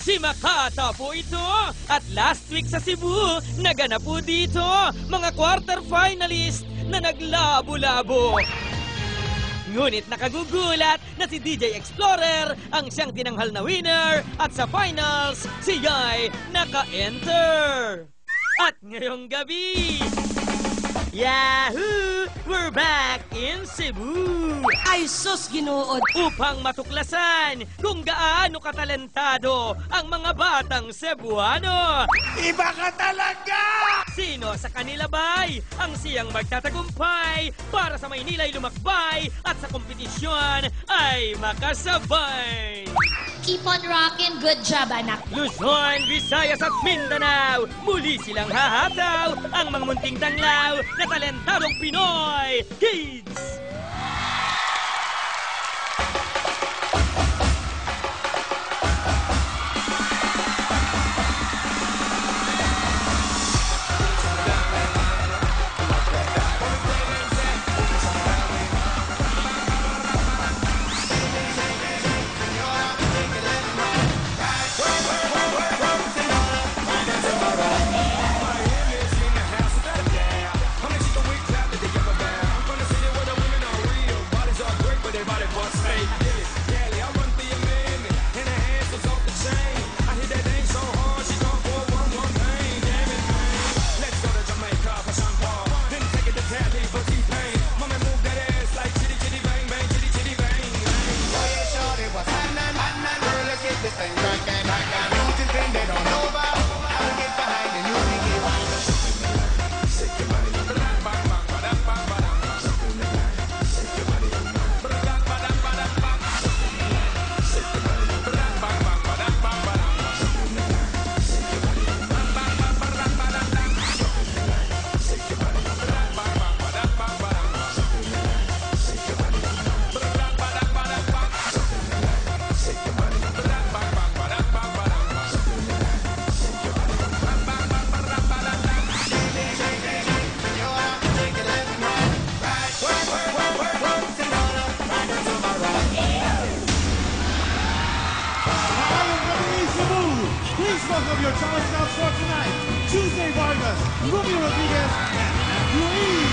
Si Makata po ito at last week sa Cebu, naganap po dito mga quarter-finalist na naglabo-labo. Ngunit nakagugulat na si DJ Explorer ang siyang tinanghal na winner at sa finals, siya'y naka-enter. At ngayong gabi, Yahoo! We're back in Cebu! Ay, sus, ginuod! Upang matuklasan kung gaano katalentado ang mga batang Cebuano. Iba ka talaga! Sino sa kanila ba'y ang siyang magtatagumpay para sa Maynila'y lumakbay at sa kompetisyon ay makasabay? Keep on rocking. Good job, anak. Luzon, Visayas at Mindanao, muli silang hahataw ang mga munting tanglaw na talentadong Pinoy Kids! Welcome your challenge now for tonight, Tuesday Vargas, Ruby Rodriguez, and Andrew Lee.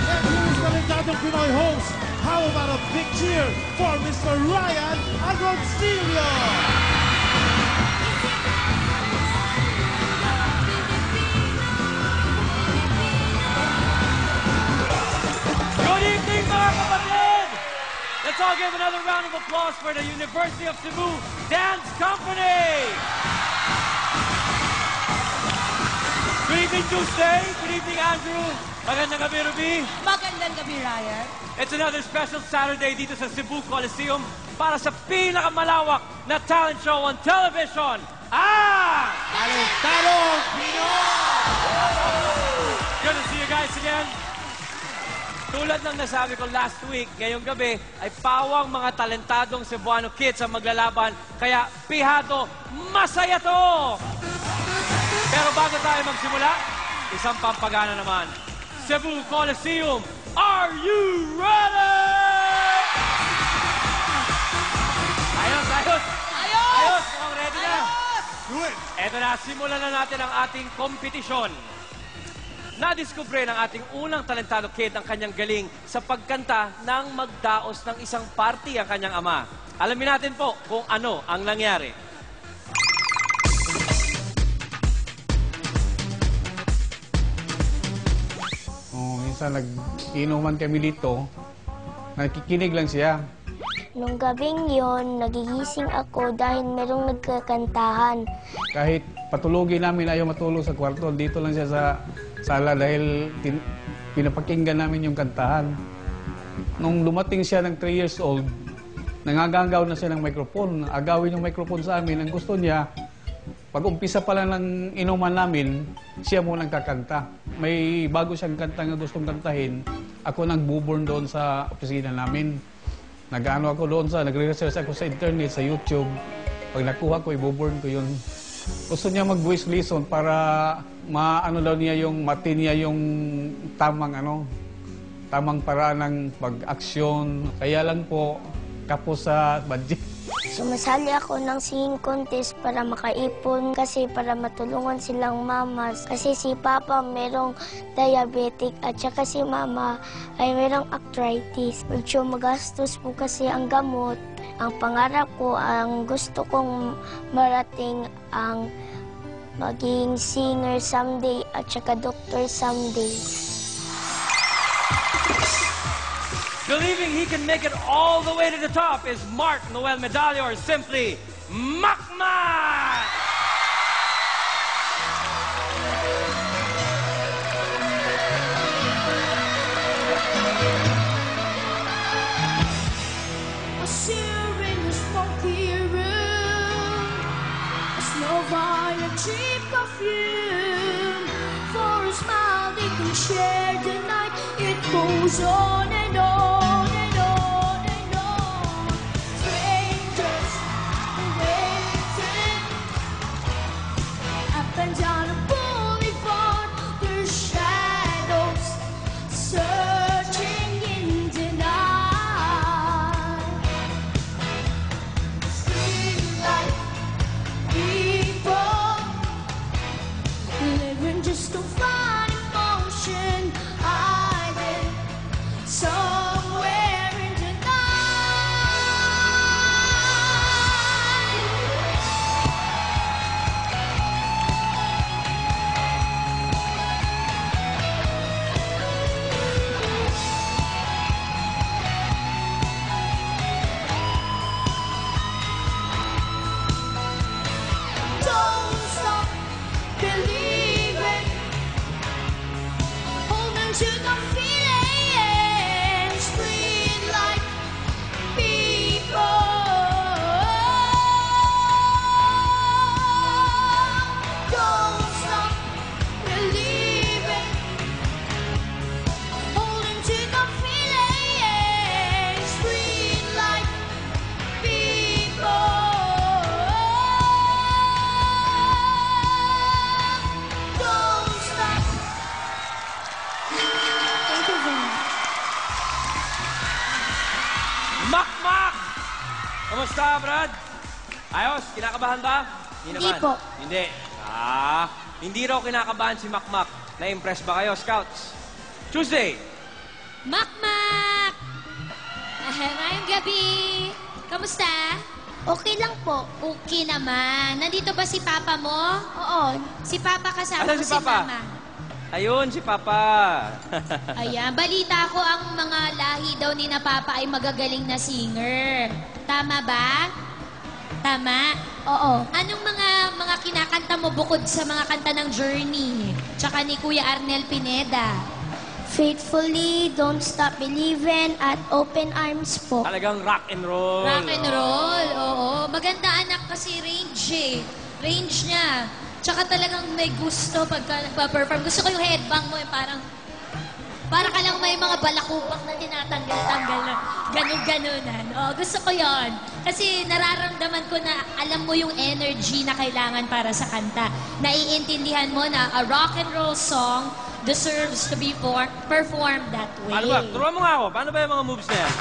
And here is the Talentadong Pinoy host. How about a big cheer for Mr. Ryan Agoncillo? Good evening, mga kapatid! Let's all give another round of applause for the University of Cebu Dance Company! Good evening, Tuesday. Good evening, Andrew. Magandang gabi, Ruby. Magandang gabi, Ryan. It's another special Saturday dito sa Cebu Coliseum para sa pinakamalawak na talent show on television. Talentadong Pinoy! Good to see you guys again. Tulad ng nasabi ko last week, ngayong gabi ay pawang mga talentadong Cebuano kids ang maglalaban. Kaya pihado, masaya to! Pero bago tayo magsimula, isang pampagana naman. Cebu Coliseum, are you ready? Ayos, ayos! Ayos! Mukhang ready na! Do it! Eto na, simulan na natin ang ating kompetisyon. Nadiskubre ng ating unang talentado kid ang kanyang galing sa pagkanta nang magdaos ng isang party ang kanyang ama. Alamin natin po kung ano ang nangyari. Minsan nag-inuman kami dito, nakikinig lang siya. Nung gabing yon, nagigising ako dahil merong nagkakantahan. Kahit patulogin namin, ayaw matulog sa kwarto, dito lang siya sa sala dahil pinapakinggan namin yung kantahan. Nung dumating siya ng 3 years old, nangagagaw na siya ng microphone. Agawin yung microphone sa amin. Ang gusto niya, pag umpisa pa lang ng inuman namin, siya muna kakanta. May bago siyang kanta na gustong kantahin. Ako nagbuborn doon sa opisina namin. Nag-ano ako doon nagre-research ako sa internet, sa YouTube. Pag nakuha ko, ibuborn ko yun. Gusto niya mag-voice lesson para maano daw niya yung, mati niya yung tamang tamang paraan ng pag-aksyon. Kaya lang po, kapos sa budget. Sumasali ako ng singing contest para makaipon kasi para matulungan silang mamas. Kasi si Papa merong diabetic at saka si Mama ay merong arthritis. Medyo magastos po kasi ang gamot. Ang pangarap ko, ang gusto kong marating ang maging singer someday at saka doctor someday. Believing he can make it all the way to the top is Mark Noel Medallo, or simply Makmak! I see her in the smoky room, a snow violet cheap perfume. For a smile they can share the night. It goes on and on and on and on. Strangers waiting up and down a boulevard. Their shadows searching in the night. Streetlight people living just to find emotion, hiding somewhere in the night. Don't stop believing. Hold on to the feelings. Breathe like people. Don't stop believing. Hold on to the feelings. Breathe like people. Don't stop. Thank you very much. Makmak! Kamusta, Brad? Ayos? Kinakabahan ba? Hindi po. Hindi. Hindi raw kinakabahan si Makmak. Na-impress ba kayo, Scouts? Tuesday! Makmak! Ngayong gabi. Kamusta? Okay lang po. Okay naman. Nandito ba si Papa mo? Oo. Si Papa kasama Asan mo si si Papa? Mama. Ayun, si Papa. Ayan, balita ko ang mga lahi daw ni na Papa ay magagaling na singer. Tama ba? Tama? Oo. Anong mga kinakanta mo bukod sa mga kanta ng Journey? Tsaka ni Kuya Arnel Pineda. Faithfully, Don't Stop Believing at Open Arms po. Talagang rock and roll. Rock and roll, oo. Maganda anak kasi range eh. Range niya. Tsaka talagang may gusto pagka nagpa-perform. Gusto ko yung headbang mo, yung parang ka lang may mga balakubak na tinatanggal-tanggal na ganun-ganunan. Oh, gusto ko yon. Kasi nararamdaman ko na alam mo yung energy na kailangan para sa kanta. Naiintindihan mo na a rock and roll song deserves to be performed that way. Paano ba? Turuan mo nga ako. Paano ba yung mga moves na yan?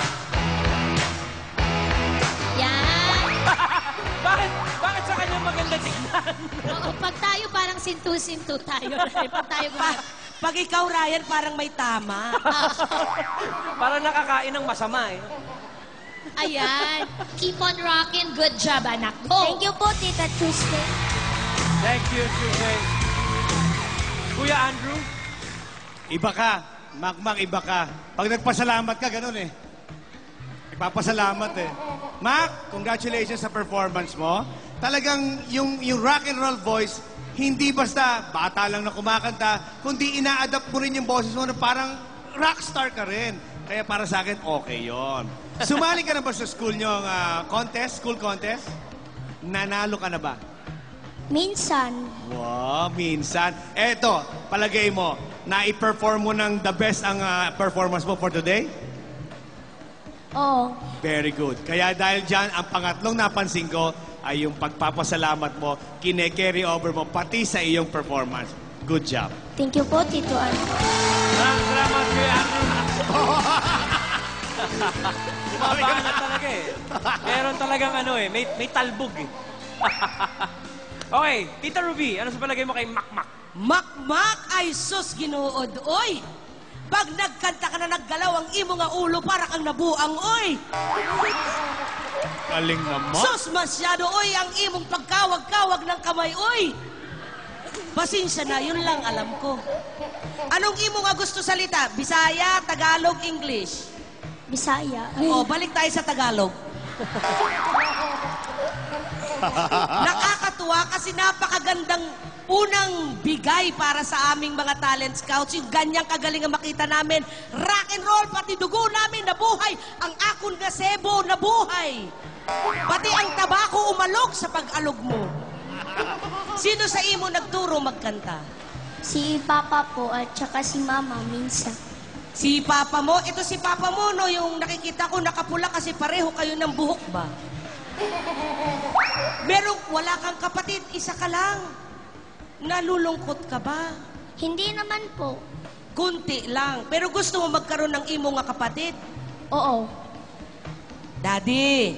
Yan. Bakit sa kanya maganda tignan? Oo, pag tayo parang sintu-sintu tayo. Pag tayo Pag ikaw, Ryan, parang may tama. Parang nakakain ng masama eh. Ayan. Keep on rocking. Good job, anak. Go. Thank you po, Tita Tuesday. Thank you, Tuesday. Kuya Andrew? Iba ka. Makmak, iba ka. Pag nagpasalamat ka, ganun eh. Ipapasalamat eh. Mac, congratulations sa performance mo. Talagang yung rock and roll voice, hindi basta bata lang na kumakanta, kundi ina-adapt mo rin yung boses mo na parang rockstar ka rin. Kaya para sa akin, okay yon. Sumali ka na ba sa school nyong school contest? Nanalo ka na ba? Minsan, Wow, minsan. Eto, palagay mo, na-perform mo ng the best ang performance mo for today? oo. Very good. Kaya dahil dyan, ang pangatlong napansin ko ay yung pagpapasalamat mo, kine-carry over mo pati sa iyong performance. Good job. Thank you po, Tito Andrew. Salamat, Kuya Andrew. Bumabana talaga eh. Meron talagang ano eh, may talbog eh. Okay, Tita Ruby, ano sa palagay mo kay Makmak? Makmak ay sus ginuod, oy! Pag nagkanta ka na naggalaw ang imo nga ulo para kang nabuang, oy! Galing naman. Sus, masyado, oy, ang imong pagkawag-kawag ng kamay, oy! Pasensya na, yun lang alam ko. Anong imo nga gusto salita? Bisaya, Tagalog, English? Bisaya. O, balik tayo sa Tagalog. Nakakatuwa kasi napakagandang unang bigay para sa aming mga talent scouts. Yung ganyang kagaling ang makita namin. Rock and roll, pati dugo namin nabuhay. Ang akon gazebo nabuhay. Pati ang tabako umalog sa pag-alog mo. Sino sa imo nagturo magkanta? Si Papa po at saka si Mama minsan. Si Papa mo? Ito si Papa mo, no? Yung nakikita ko nakapula kasi pareho kayo ng buhok ba? Wala kang kapatid, isa ka lang. Nalulungkot ka ba? Hindi naman po. Kunti lang. Pero gusto mo magkaroon ng imo nga kapatid? Oo. Daddy,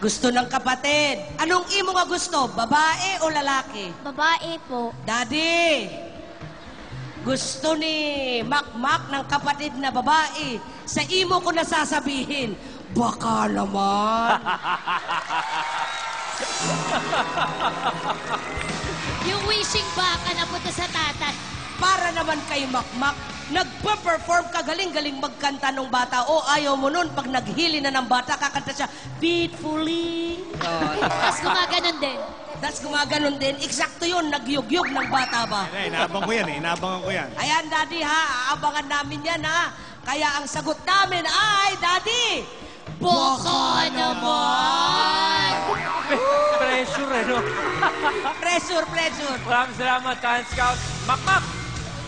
gusto ng kapatid. Anong imo nga gusto? Babae o lalaki? Babae po. Daddy, gusto ni Makmak ng kapatid na babae. Sa imo ko nasasabihin, baka naman. Yung wishing baka napunta sa tatay. Para naman kay Makmak, nagpa-perform ka, galing-galing magkanta ng bata. O ayaw mo nun, pag naghili na ng bata, kakanta siya, Faithfully. Tapos gumaganon din. Tapos gumaganon din. Eksakto yun, nagyugyug ng bata ba? Inaabang ko yan eh. Inaabangan ko yan. Ayan, Daddy, ha? Aabangan namin yan, ha? Kaya ang sagot namin ay, Daddy, Baka naman! Pressure eh, no? pressure. Maraming salamat, Talent Scout. Makmak!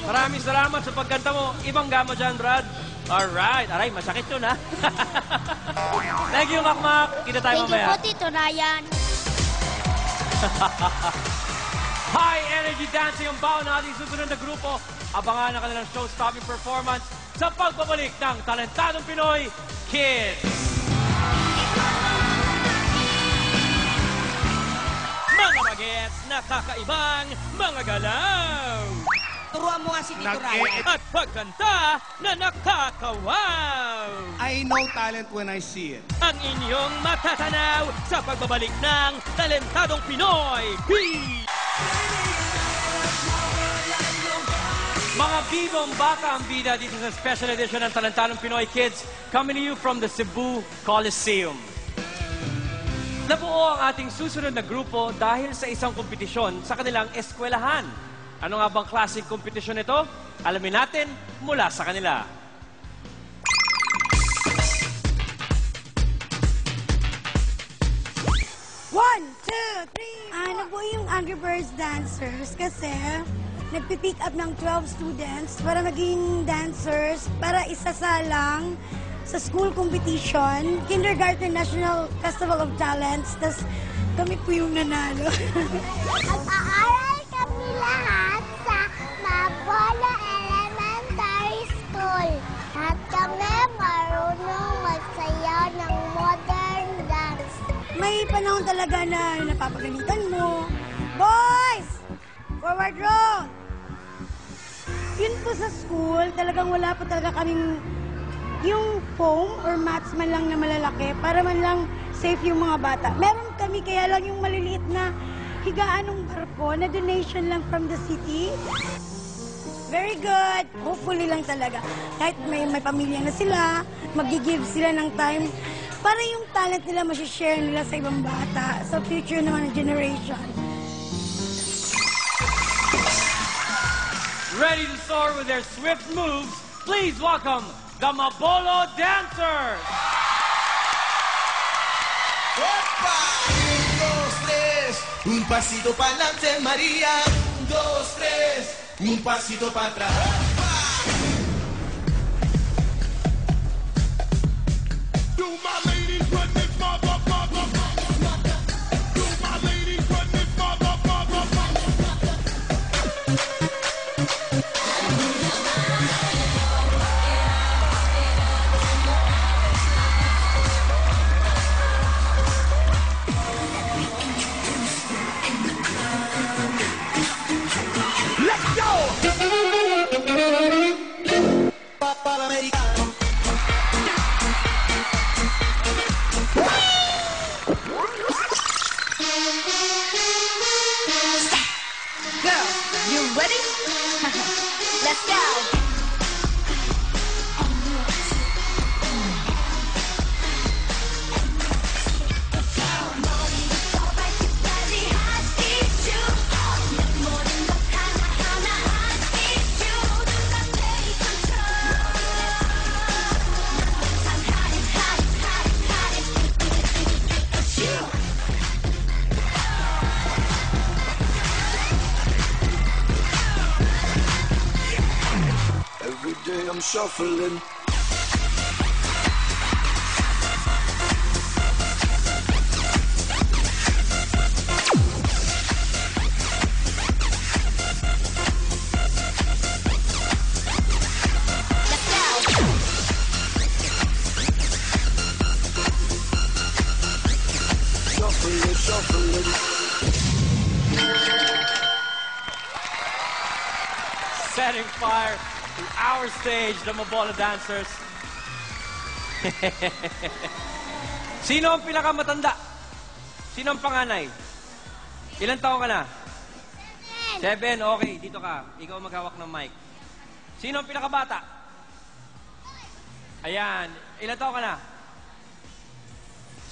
Maraming salamat sa pagkanta mo. Ibang gamo dyan, Brad. Alright. Aray, masakit yun, ha? Thank you, Makmak. Kita tayo Thank you mamaya. po, Tito Ryan. High energy dancing ang baon ng ating susunod na grupo. Abangan ang kanilang show-stopping performance sa pagbabalik ng Talentadong Pinoy Kids. Mga bagets na kakaibang mga galaw. Turuan mo nga si Tito Ryan. At pagkanta na nakakawaw. I know talent when I see it. Ang inyong matatanaw sa pagbabalik ng Talentadong Pinoy Kids. Mga bibong bata ang bida dito sa special edition ng Talentadong Pinoy Kids, coming to you from the Cebu Coliseum. Nabuo ang ating susunod na grupo dahil sa isang kompetisyon sa kanilang eskwelahan. Ano nga bang klaseng kompetisyon ito? Alamin natin mula sa kanila. One, two, three. Nabuo yung Angry Birds Dancers kasi nagpipick up ng 12 students para maging dancers, para isasalang sa school competition, Kindergarten National Festival of Talents, tas kami po yung nanalo. Nag-aaral kami lahat sa Mapolo Elementary School. At kami marunong magsayaw ng modern dance. May panahon talaga na napapagalitan mo. Boys! Forward row! Yun po sa school, talagang wala po talaga kaming yung foam or mats man lang na malalaki para man lang safe yung mga bata. Meron kami kaya lang yung maliliit na higaan ng barko na donation lang from the city. Very good. Hopefully lang talaga. Kahit may pamilya na sila, mag-give sila ng time para yung talent nila masishare nila sa ibang bata, sa future naman ng generation. Ready to soar with their swift moves, please welcome the Mabolo Dancers! ¡Opa! 1, 2, 3, un pasito para adelante, María. 1, 2, 3, un pasito para atrás. Do my ladies run this motherfucker? Do my ladies run this motherfucker? shuffling. Shuffling, shuffling. Setting fire to our stage, the Mabola Dancers. Sino ang pinakamatanda? Sino ang panganay? Ilan taon ka na? 7. Okay, dito ka. Ikaw maghawak ng mic. Sino ang pinakabata? Ayan. Ilan taon ka na?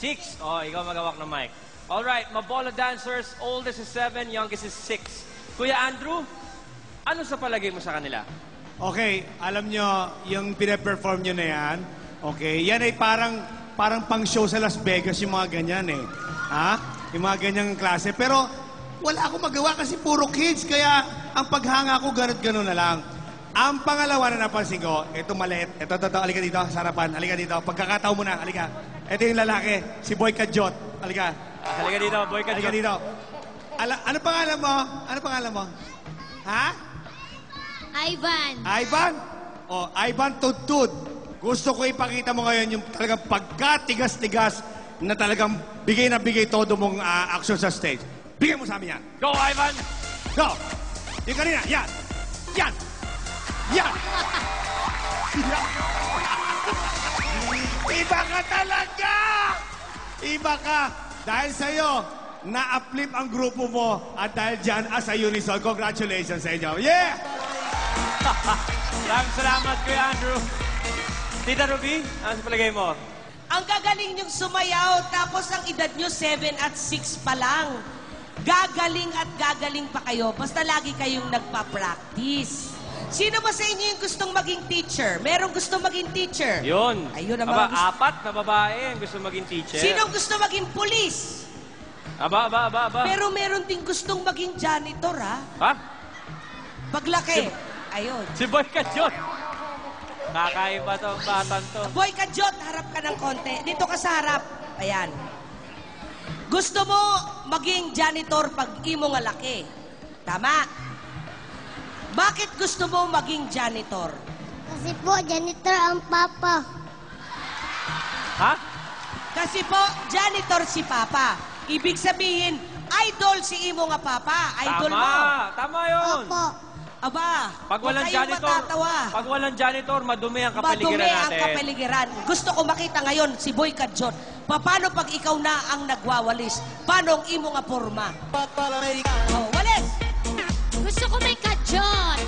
6. Oh, ikaw maghawak ng mic. Alright, Mabola Dancers, oldest is 7, youngest is 6. Kuya Andrew, ano sa palagay mo sa kanila? Okay, alam nyo, yung pine-perform nyo na yan, okay, yan ay parang pang-show sa Las Vegas, yung mga ganyan eh. Ha? Yung mga ganyang klase. Pero wala akong magawa kasi puro kids, kaya ang paghanga ko ganun-ganun na lang. Ang pangalawa na napansin ko, ito maliit. Ito, halika dito, sa harapan. Halika dito. Pagkakataon mo na, halika. Ito yung lalaki, si Boy Kajot. Halika. Halika dito, Boy Kajot. Halika dito. Ano pangalan mo? Ano pangalan mo? Ha? Ivan. Ivan? Oh, Ivan Tudtud. Gusto ko ipakita mo ngayon yung talagang pagkatigas-tigas na talagang bigay na bigay todo mong action sa stage. Bigay mo sa amin yan. Go, Ivan! Go! Yung kanina, yan! Yan! Yan! Iba ka talaga! Iba ka! Dahil sa'yo, na-uplift ang grupo mo at dahil dyan, as a unison, congratulations sa inyo. Yeah! Maraming salamat, Kuya Andrew. Tita Ruby, ano sa palagay mo? Ang gagaling niyong sumayaw, tapos ang edad niyo 7 at 6 pa lang. Gagaling at gagaling pa kayo, basta lagi kayong nagpa-practice. Sino ba sa inyo yung gustong maging teacher? Merong gustong maging teacher? Yun. Ayun ang Aba, mga gusto. 4 na babae ang gusto maging teacher. Sinong gusto maging pulis? Aba. Pero meron din gustong maging janitor, ha? Ha? Paglaki. Ayun. Si Boy Kajot. Kakaiba tong batang to. Boy Kajot, harap ka ng konti. Dito ka sa harap. Ayan. Gusto mo maging janitor pag imo nga laki. Tama. Bakit gusto mo maging janitor? Kasi po, janitor ang papa. Ha? Kasi po, janitor si Papa. Ibig sabihin, idol si imo nga Papa. Idol mo. Tama yun. Opo. Aba, Pag walang huwag kayong janitor, matatawa. pag walang janitor, madumi ang kapaligiran Madumi ang natin. kapaligiran. Gusto ko makita ngayon si Boy Kajot. Paano pag ikaw na ang nagwawalis? Paano ang imo nga forma? Oh, walis! Gusto ko may kajot.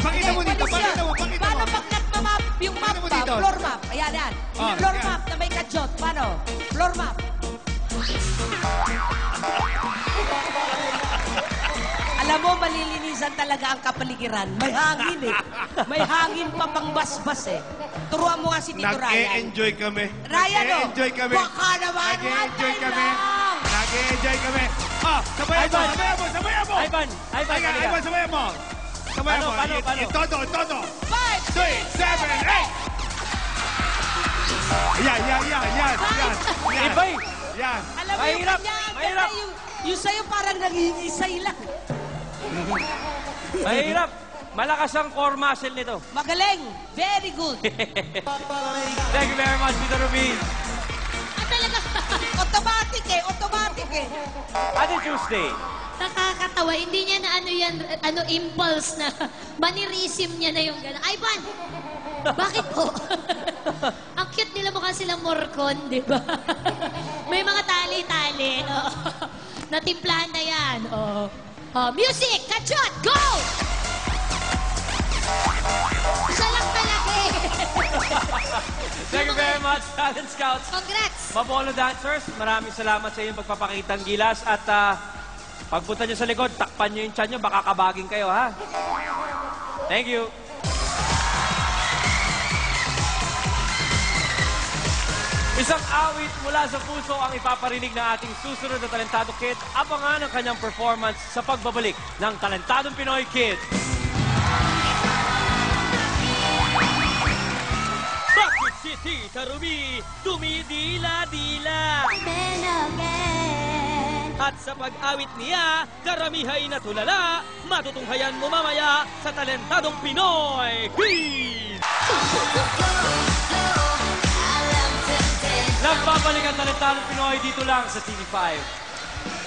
Pakita mo dito, Walis yun. pakita mo. Paano pag nagmamap yung map Pakita mo ba? dito. Floor map. Ayan, yan. Oh, Floor yan. map na may Kajot. Paano? Floor map. Alam mo, malilinisan talaga ang kapaligiran. May hangin eh. May hangin pa pang basbas eh. Turuan mo nga si Tito Ryan. Nag-e-enjoy kami. Ryan, oh. Nag-e-enjoy kami. Baka naman, Nag-e-enjoy one time kami. lang. Nag-e-enjoy kami. Ah, sabayan mo, Ivan. sabayan mo, sabayan mo. Ivan, Halika, halika. Ivan, sabayan mo. Sabayan mo. Paano? Todo. 5, 3, 7, 8. Yan. Ibay. Yan. Alam mo yung Mahirap, kanya, ang mahirap. ganda yung sa'yo parang nangingisay lang. Mahirap. Malakas ang core muscle nito. Magaling. Very good. Thank you very much, Tita Ruby. Talaga. Automatic eh. Ate Tuesday. Nakakatawa. Hindi niya na impulse na manirism niya na yung gano'n. Ivan! Bakit po? Ang cute nila mukha silang morcon, di ba? May mga tali-tali. Oh. Natimplahan na yan. Oh. Oh, music! Kachot! Go! Siya lang talaga eh. Thank you very much, Talent Scouts. Congrats! Mabola Dancers, maraming salamat sa inyong pagpapakitang gilas at pagpunta nyo sa likod, takpan nyo yung tiyan nyo, baka kabaging kayo, ha? Thank you. Isang awit mula sa puso ang ipaparinig ng ating susunod na Talentado Kid. Abangan ang kanyang performance sa pagbabalik ng Talentadong Pinoy Kid. Tita Ruby, dumidila-dila. Men again. At sa pag-awit niya, karamihay na tulala, matutunghayan mo mamaya sa talentadong Pinoy Quiz! Nagbabalik ang talentadong Pinoy dito lang sa TV5.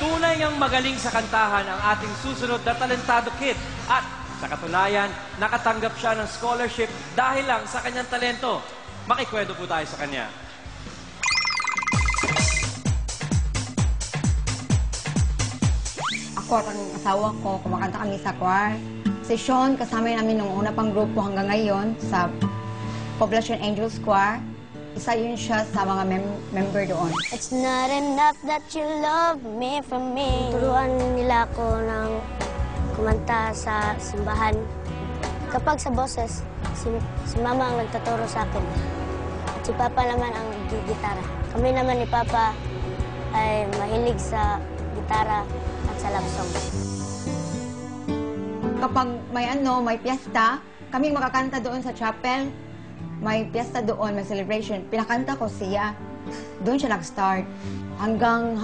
Tunay ngang magaling sa kantahan ang ating susunod na talentado kid. At sa katunayan, nakatanggap siya ng scholarship dahil lang sa kanyang talento. Makikwento po tayo sa kanya. Ako at ang asawa ko, kumakanta kami sa choir. Si Sean, kasama namin nung una pang grupo hanggang ngayon sa Poblacion Angels Choir. Isa yun siya sa mga member doon. It's not enough that you love me from me. Turuan nila ako ng kumanta sa simbahan. Kapag sa boses, si Mama ang nagtuturo sa akin. At si Papa naman ang gitara. Kami naman ni Papa ay mahilig sa gitara at sa love song. Kapag may piyesta, kami makakanta doon sa chapel. May piyesta doon, may celebration. Pinakanta ko siya. Doon siya nag-start. Hanggang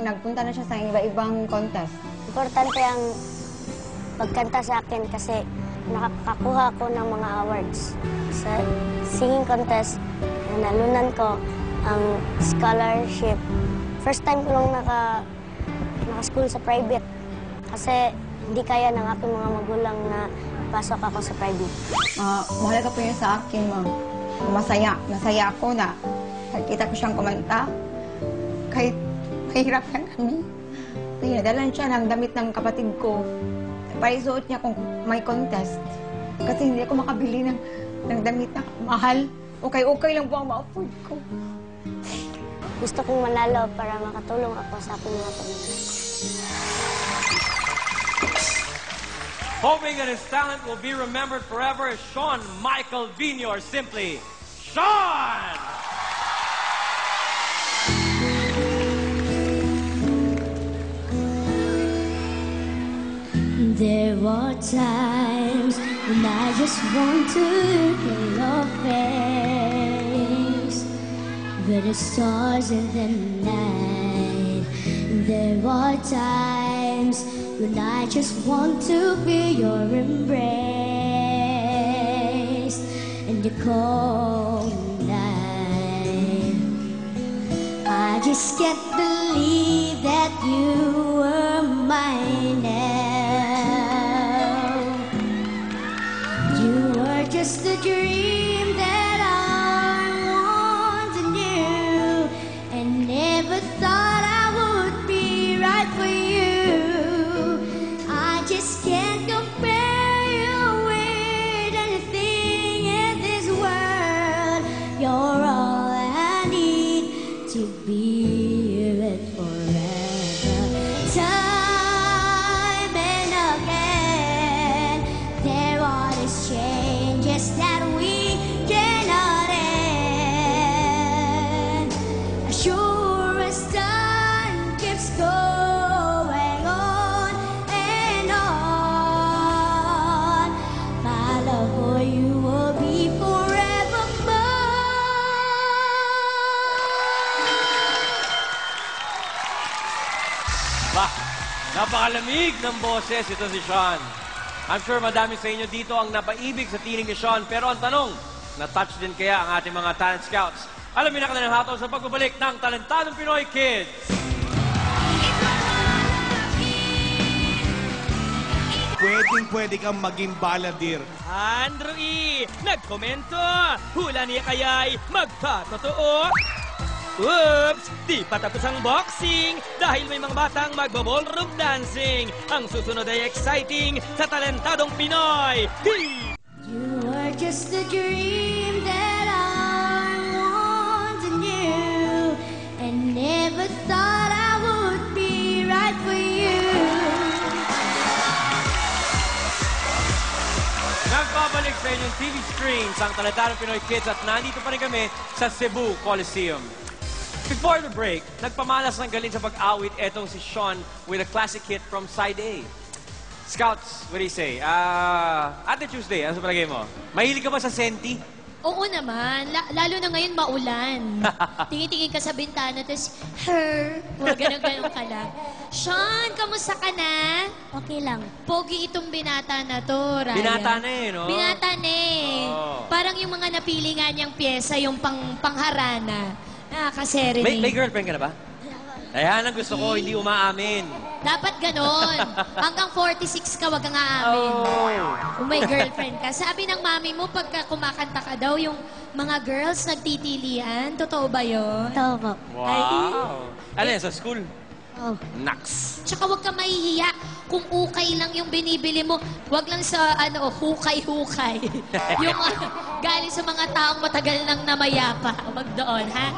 nagpunta na siya sa iba-ibang contest. Importante ang pagkanta sa akin kasi nakakakuha ko ng mga awards. Sa singing contest, nalunan ko ang scholarship. First time ko lang naka-school sa private. Kasi hindi kaya ng aking mga magulang na pasok ako sa private. Mahalaga po yun sa akin, ma'am. Masaya ako na nakita ko siyang kumanta. Kahit mahirap lang kami. Pinadalan siya ng damit ng kapatid ko. Paisuot niya kung may contest. Kasi hindi ako makabili ng damit na mahal. Okay lang po ang ma-afford ko. Gusto kong manalo para makatulong ako sa aking mga pamilya. Hoping that his talent will be remembered forever is Sean Michael Vino, or simply Sean! There are times when I just want to look in your face, but the stars in the night. There are times when I just want to be your embrace and the cold night. I just can't believe that you were mine now. You were just a dream that I once knew and never thought I would be right for you. I just can't compare you with anything in this world. You're all I need to be with forever. Time and again, there are these changes that we cannot end. As sure as time keeps going on and on, my love for you will be forever Bah, napakalamig ng boses ito si Sean. I'm sure madami sa inyo dito ang napaibig sa tinig ni Sean. Pero ang tanong, na-touch din kaya ang ating mga talent scouts? Alamin na kanilang hatol sa pagbabalik ng Talentadong Pinoy Kids. Pwede kang maging baladir. Andrew E. Nagkomento. Hula niya kaya'y magpatotoo. Oops! Di pa tapos ang boxing dahil may mga batang magbo-ballroom dancing. Ang susunod ay exciting sa Talentadong Pinoy. You were just a dream that I once knew and never thought I would be right for you. Nagbabalik sa inyong TV screens ang Talentadong Pinoy Kids at nandito pa rin kami sa Cebu Coliseum. Before the break, nagpamalas ng galing sa pag-awit etong si Sean with a classic hit from Side A. Scouts, what do you say? Ate Tuesday, ano sa palagay mo? Mahilig ka ba sa senti? Oo naman. Lalo na ngayon maulan. Tingin-tingin ka sa bintana, tapos, ganun-ganun ka lang. Sean, kamusta ka na? Okay lang. Pogi itong binata na to, Ryan. Binata na eh, no? Binata na eh. Oo. Parang yung mga napili nga niyang pyesa, yung pangharana. Nakakaserenade. May girlfriend ka na ba? Ayan ang gusto ko, hindi umaamin. Dapat ganon. Hanggang 46 ka, wag kang aamin. Kung may girlfriend ka. Sabi ng mami mo, pagka kumakanta ka daw, yung mga girls nagtitilian. Totoo ba yun? Totoo po. Wow. Ano yan, sa school? Oh. Naks. Tsaka wag kang mahihiya. Kung ukay lang yung binibili mo, wag lang sa hukay-hukay. Yung galing sa mga taong matagal nang namayapa. Wag doon, ha?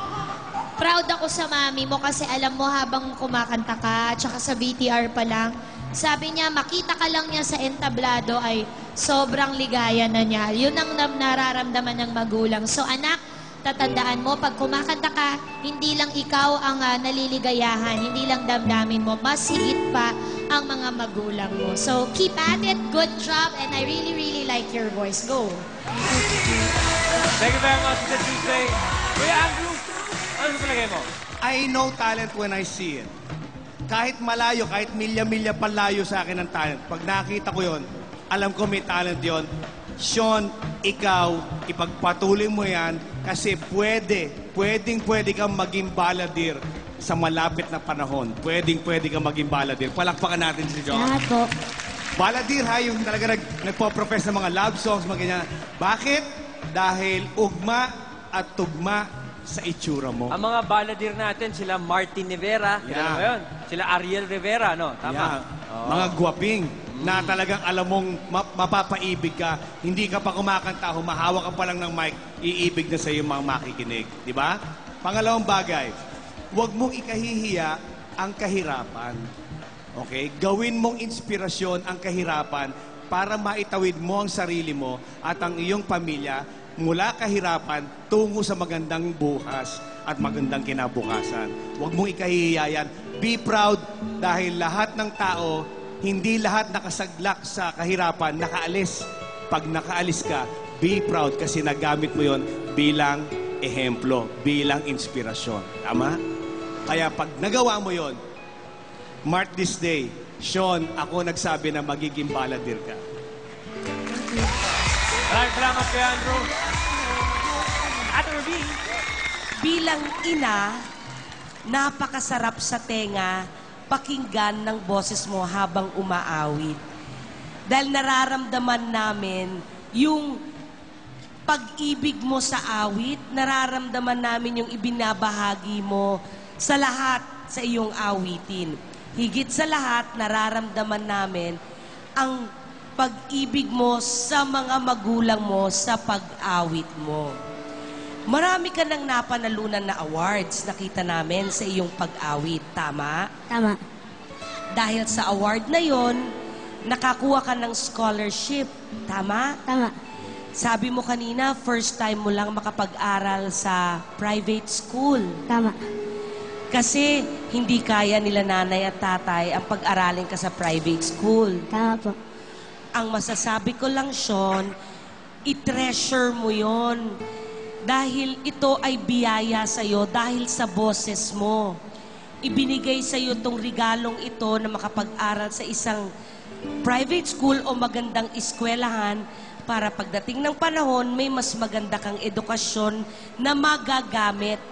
Proud ako sa mami mo kasi alam mo habang kumakanta ka, tsaka sa VTR pa lang, sabi niya, makita ka lang niya sa entablado ay sobrang ligaya na niya. Yun ang nararamdaman ng magulang. So anak, tatandaan mo, pag kumakanta ka, hindi lang ikaw ang naliligayahan, hindi lang damdamin mo, mas higit pa ang mga magulang mo. So keep at it, good job, and I really, really like your voice. Go! Thank you very much, Mr. Tuesday. Kuya Andrew, ano sa palagay mo? I know talent when I see it. Kahit malayo, kahit milya-milya palayo sa akin ng talent, pag nakita ko yon, alam ko may talent yon. Sean, ikaw, ipagpatuloy mo yan kasi pwede kang maging baladir sa malapit na panahon. Pwede kang maging baladir. Palakpakan natin si Sean. Salamat po. Baladir ha, yung talaga nagpo-profess ng mga love songs, mga ganyan. Bakit? Dahil ugma at tugma sa itsura mo. Ang mga baladir natin, sila Martin Rivera, kilala mo yun? Sila Ariel Rivera, no? Tama. Yeah. Oo. Mga guwaping na talagang alam mong mapapaibig ka. Hindi ka pa kumakanta, humahawak ka pa lang ng mic, iibig na sa iyo mga makikinig. Di ba? Pangalawang bagay, huwag mong ikahihiya ang kahirapan. Okay? Gawin mong inspirasyon ang kahirapan para maitawid mo ang sarili mo at ang iyong pamilya mula kahirapan tungo sa magandang bukas at magandang kinabukasan. Huwag mong ikahihiya yan. Be proud dahil lahat ng tao, hindi lahat nakasaglak sa kahirapan, nakaalis. Pag nakaalis ka, be proud kasi nagamit mo yon bilang ehemplo, bilang inspirasyon. Tama? Kaya pag nagawa mo yon, mark this day, Sean, ako nagsabi na magiging baladir ka. Maraming salamat kay Andrew. At Ruby. Bilang ina, napakasarap sa tenga pakinggan ng boses mo habang umaawit. Dahil nararamdaman namin yung pag-ibig mo sa awit, nararamdaman namin yung ibinabahagi mo sa lahat sa iyong awitin. Higit sa lahat, nararamdaman namin ang pag-ibig mo sa mga magulang mo sa pag-awit mo. Marami ka nang napanalunan na awards, nakita namin sa iyong pag-awit. Tama? Tama. Dahil sa award na yon, nakakuha ka ng scholarship. Tama? Tama. Sabi mo kanina, first time mo lang makapag-aral sa private school. Tama. Kasi hindi kaya nila nanay at tatay ang pag-aralin ka sa private school. Tama po. Ang masasabi ko lang, Sean, i-treasure mo yon. Dahil ito ay biyaya sa'yo dahil sa boses mo. Ibinigay sa'yo itong regalong ito na makapag-aral sa isang private school o magandang eskwelahan para pagdating ng panahon, may mas maganda kang edukasyon na magagamit.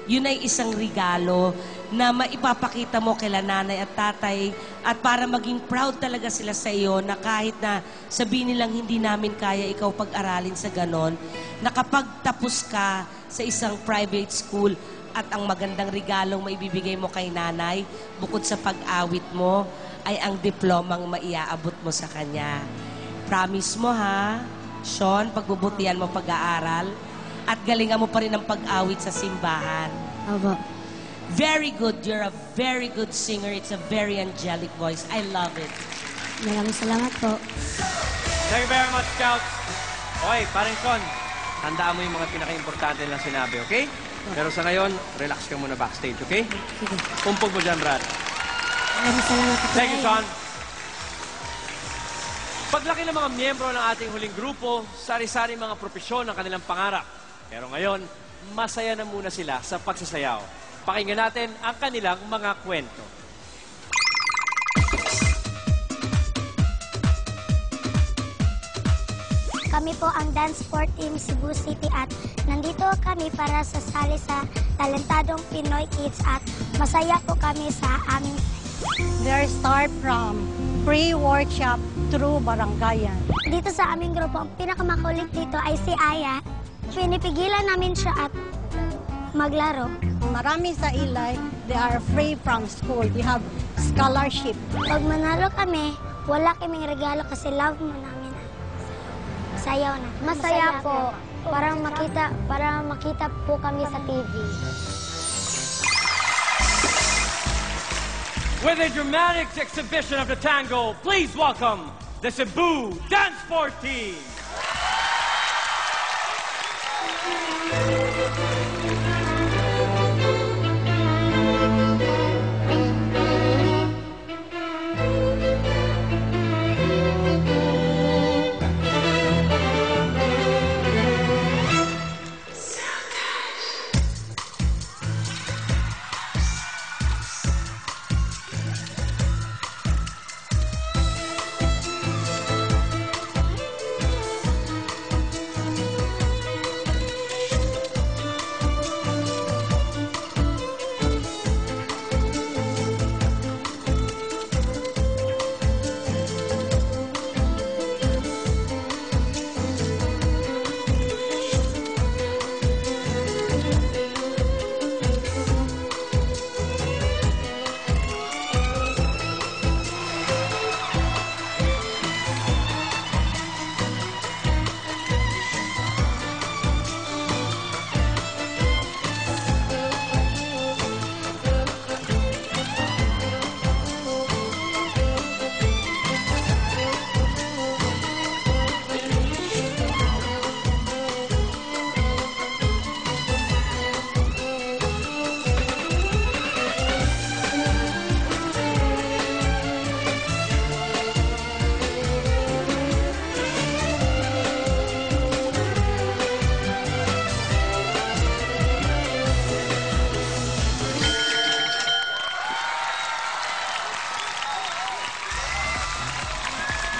Yun ay isang regalo na maipapakita mo kila nanay at tatay at para maging proud talaga sila sa iyo na kahit na sabihin nilang hindi namin kaya ikaw pag-aralin sa ganon, nakapagtapos ka sa isang private school at ang magandang regalong maibibigay mo kay nanay, bukod sa pag-awit mo, ay ang diplomang maiaabot mo sa kanya. Promise mo ha, Sean, pagbubutihan mo pag-aaral at galingan mo pa rin ang pag-awit sa simbahan. Opo. Very good. You're a very good singer. It's a very angelic voice. I love it. Maraming salamat po. Thank you very much, Scouts. Okay, paring Son, tandaan mo yung mga pinaka-importante nilang sinabi, okay? Pero sa ngayon, relax ka muna backstage, okay? Sige. Pumpog mo dyan, Brad. Maraming salamat po. Thank you, Son. Paglaki ng mga miyembro ng ating huling grupo, sari-sari mga propesyon ng kanilang pangarap. Pero ngayon, masaya na muna sila sa pagsasayaw. Pakinggan natin ang kanilang mga kwento. Kami po ang Dance Sport Team Cebu City at nandito kami para sasali sa talentadong Pinoy Kids at masaya po kami sa aming They start from pre-workshop through barangayan. Dito sa aming grupo, ang pinakamakulit dito ay si Aya. Pinipigilan namin siya at maglaro. Marami sa Ilay, they are free from school. They have scholarship. Pag manalo kami, wala kaming regalo kasi love mo namin. Sayaw na. Masaya po. Para makita po kami sa TV. With a dramatic exhibition of the tango, please welcome the Cebu Dance Sport Team.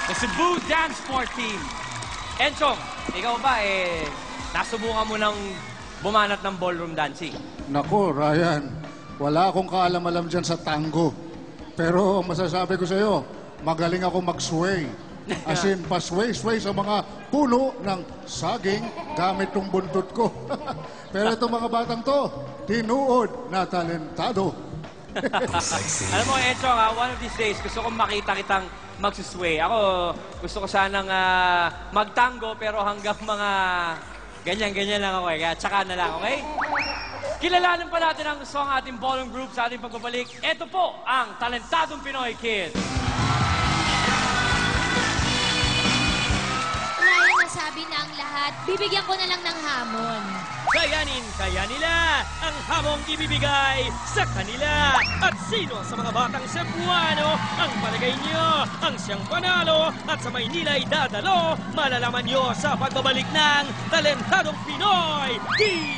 The Cebu Dance Sport Team. Enchong, ikaw ba nasubukan mo ng bumanat ng ballroom dancing? Nako, Ryan, wala akong kaalam-alam dyan sa tango. Pero masasabi ko sa'yo, magaling ako mag-sway. As in, pa-sway-sway sa mga puno ng saging gamit ng buntot ko. Pero itong mga batang to, tinuod na talentado. Alam mo, Enchong, one of these days, gusto kong makita kitang magsusway. Ako, gusto ko sanang magtango, pero hanggang mga ganyan-ganyan lang ako. Kaya tsaka na lang, okay? Kilalanin pa natin ang gusto ng ating ballroom group sa ating pagbabalik. Ito po ang Talentadong Pinoy Kids. Ryan, nasabi na ang lahat. Bibigyan ko na lang ng hamon. Kayanin kaya nila ang hamong ibibigay sa kanila. At sino sa mga batang Cebuano ang palagay nyo ang siyang panalo at sa Maynila'y dadalo, malalaman nyo sa pagbabalik ng Talentadong Pinoy Kids!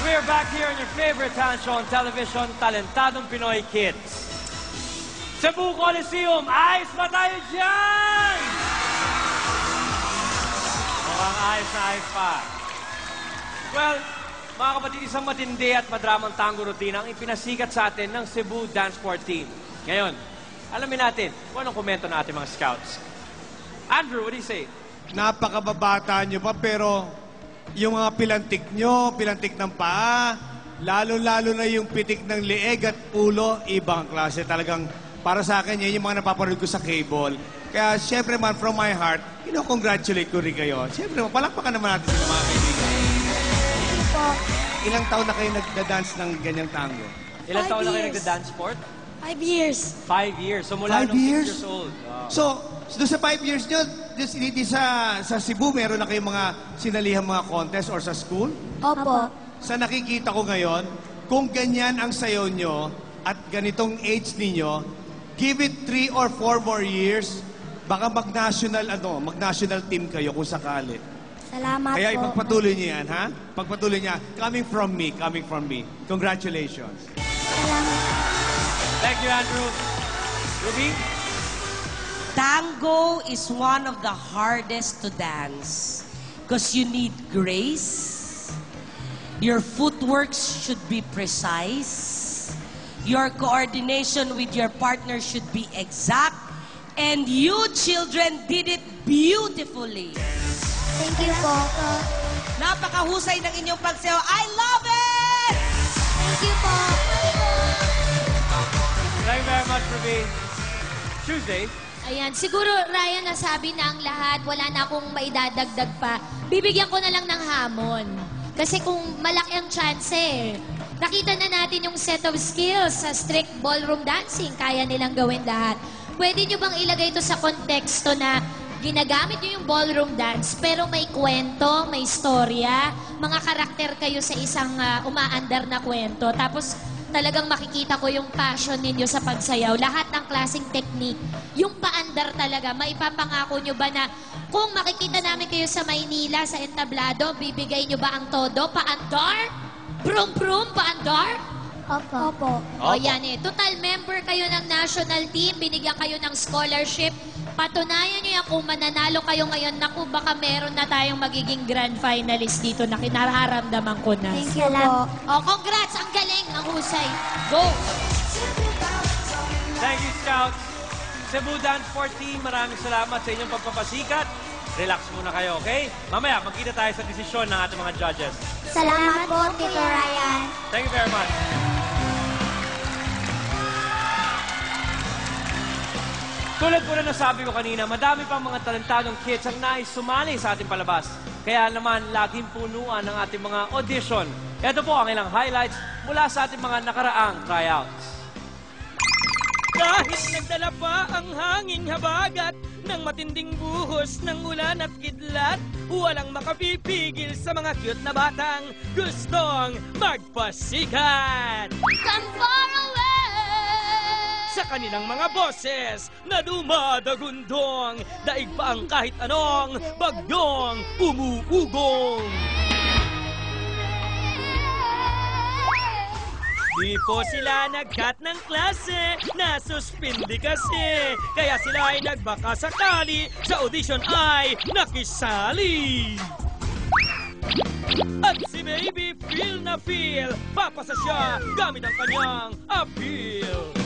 We're back here in your favorite talent show on television, Talentadong Pinoy Kids. Cebu Coliseum, ayos ba tayo dyan? Mukhang ayos na ayos pa. Well, mga kapatid, isang matindi at madramang tango routine ang ipinasikat sa atin ng Cebu Dance Sport Team. Ngayon, alamin natin kung anong komento ng ating mga scouts. Andrew, what do you say? Napakababata nyo pa, pero yung mga pilantik nyo, pilantik ng paa, lalo-lalo na yung pitik ng leeg at ulo, ibang klase. Talagang, para sa akin, yan yung mga napapanood ko sa cable. Kaya, syempre man, from my heart, congratulate ko rin kayo. Syempre, palakpakan naman natin sila, mga kaibigan. Ilang taon na kayo nagda-dance ng ganyang tango? Ilang taon na kayo nagda-dance sport? 5 years. 5 years. So mula 5 nung 6 years? years old. So, doon sa 5 years nyo, dito sa Cebu, meron na kayong mga sinalihan mga contest or sa school? Opo. Sa nakikita ko ngayon, kung ganyan ang sayo nyo at ganitong age ninyo, give it 3 or 4 more years, baka mag-national team kayo kung sakali. Salamat Kaya po. ipagpatuloy niyo yan, ha? Pagpatuloy niya. Coming from me. Congratulations. Thank you, Andrew. Ruby? Tango is one of the hardest to dance because you need grace. Your footwork should be precise. Your coordination with your partner should be exact. And you children did it beautifully. Thank you po. Napakahusay ng inyong pagsayaw. I love it! Thank you po. Thank you very much, Ruby. Tuesday. Ayan, siguro Ryan nasabi na ang lahat, wala na akong maidadagdag pa. Bibigyan ko na lang ng hamon. Kasi kung malaki ang chance nakita na natin yung set of skills sa strict ballroom dancing, kaya nilang gawin lahat. Pwede nyo bang ilagay ito sa konteksto na ginagamit nyo yung ballroom dance, pero may kwento, may istorya, mga karakter kayo sa isang umaandar na kwento. Tapos talagang makikita ko yung passion ninyo sa pagsayaw. Lahat ng klaseng technique, yung paandar talaga, maipapangako nyo ba na kung makikita namin kayo sa Maynila, sa entablado, bibigay nyo ba ang todo? Paandar? Brum-brum, paandar? Opo. Opo. O yan total member kayo ng national team, binigyan kayo ng scholarship. Patunayan nyo yan kung mananalo kayo ngayon. Naku, baka meron na tayong magiging grand finalist dito na kinararamdaman ko na. Thank you po. O, congrats! Ang galing! Ang husay! Go! Thank you, Scouts. Cebu Dance 14, maraming salamat sa inyong pagpapasikat. Relax muna kayo, okay? Mamaya, magkita tayo sa desisyon ng ating mga judges. Salamat po, Tito Ryan. Thank you very much. Tulad po na nasabi ko kanina, madami pang mga talentadong kids ang nais sumali sa ating palabas. Kaya naman, laging punuan ng ating mga audition. Ito po ang ilang highlights mula sa ating mga nakaraang tryouts. Kahit nagdala pa ang hanging habagat ng matinding buhos ng ulan at kidlat, walang makapipigil sa mga cute na batang gustong magpasikat. Come far away! Sa kanilang mga boses na dumadagundong, daig pa ang kahit anong bagyong umuugong. Di po sila nag-cut ng klase, nasuspindi kasi. Kaya sila ay nagbaka sakali, sa audition ay nakisali. At si Baby feel na feel, papasa siya gamit ang kanyang appeal.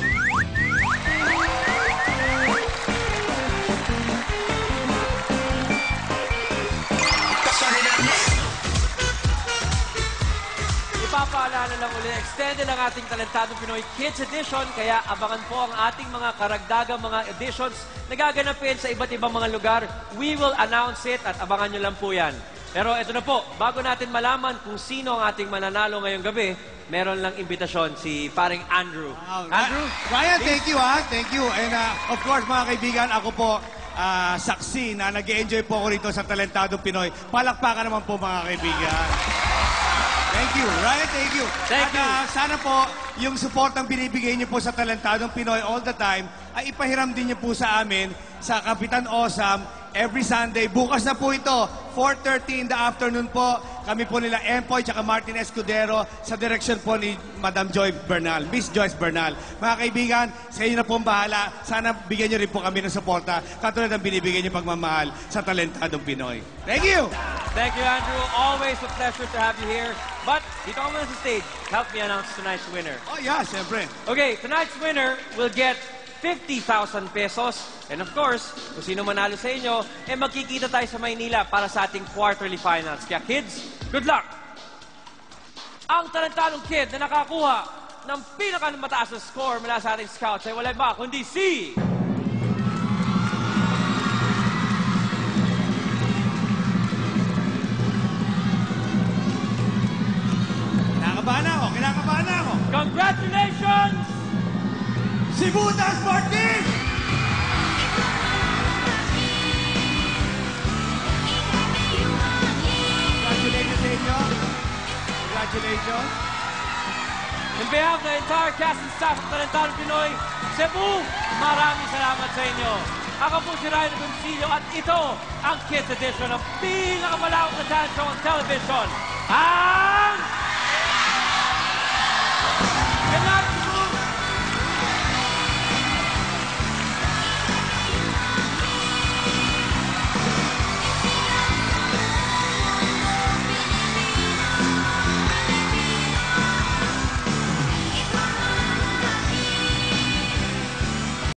Ipapaalala lang ulit, extended ang ating Talentadong Pinoy Kids Edition, kaya abangan po ang ating mga karagdagang mga editions na gaganapin sa iba't ibang mga lugar. We will announce it at abangan nyo lang po yan. Pero ito na po, bago natin malaman kung sino ang ating mananalo ngayong gabi, meron lang imbitasyon si paring Andrew. Andrew? Ryan, thank you, ha? Thank you. And of course, mga kaibigan, ako po, saksi na nag-enjoy po ako rito sa Talentadong Pinoy. Palakpakan naman po, mga kaibigan. Thank you. Ryan, thank you. Thank you. Sana po, yung support ang binibigay niyo po sa Talentadong Pinoy all the time, ay ipahiram din niyo po sa amin, sa Kapitan Osam, every Sunday. Bukas na po ito, 4:30 in the afternoon po. Kami po nila Empoy at Martin Escudero sa direksyon po ni Madam Joy Bernal, Miss Joyce Bernal. Mga kaibigan, sa inyo na po ang bahala. Sana bigyan niyo rin po kami ng suporta katulad ng binibigay niyo pagmamahal sa Talentadong Pinoy. Thank you! Thank you, Andrew. Always a pleasure to have you here. But, dito ka muna sa stage. Help me announce tonight's winner. Oh yeah, siyempre. Okay, tonight's winner will get 50,000 pesos. And of course, kung sino manalo sa inyo, magkikita tayo sa Maynila para sa ating quarterly finals. Kaya kids, good luck! Ang talentadong kid na nakakuha ng pinakamataas na score mula sa ating scouts ay wala ba kundi si... Kinakabahan ako. Congratulations! Cebu Dance Party! Congratulations sa inyo. Congratulations. In behalf of the entire cast and staff of Talentadong Pinoy, Cebu, maraming salamat sa inyo. Ako po si Ryan Agoncillo at ito ang Kids Edition ng pinakamalawak na talent show on television.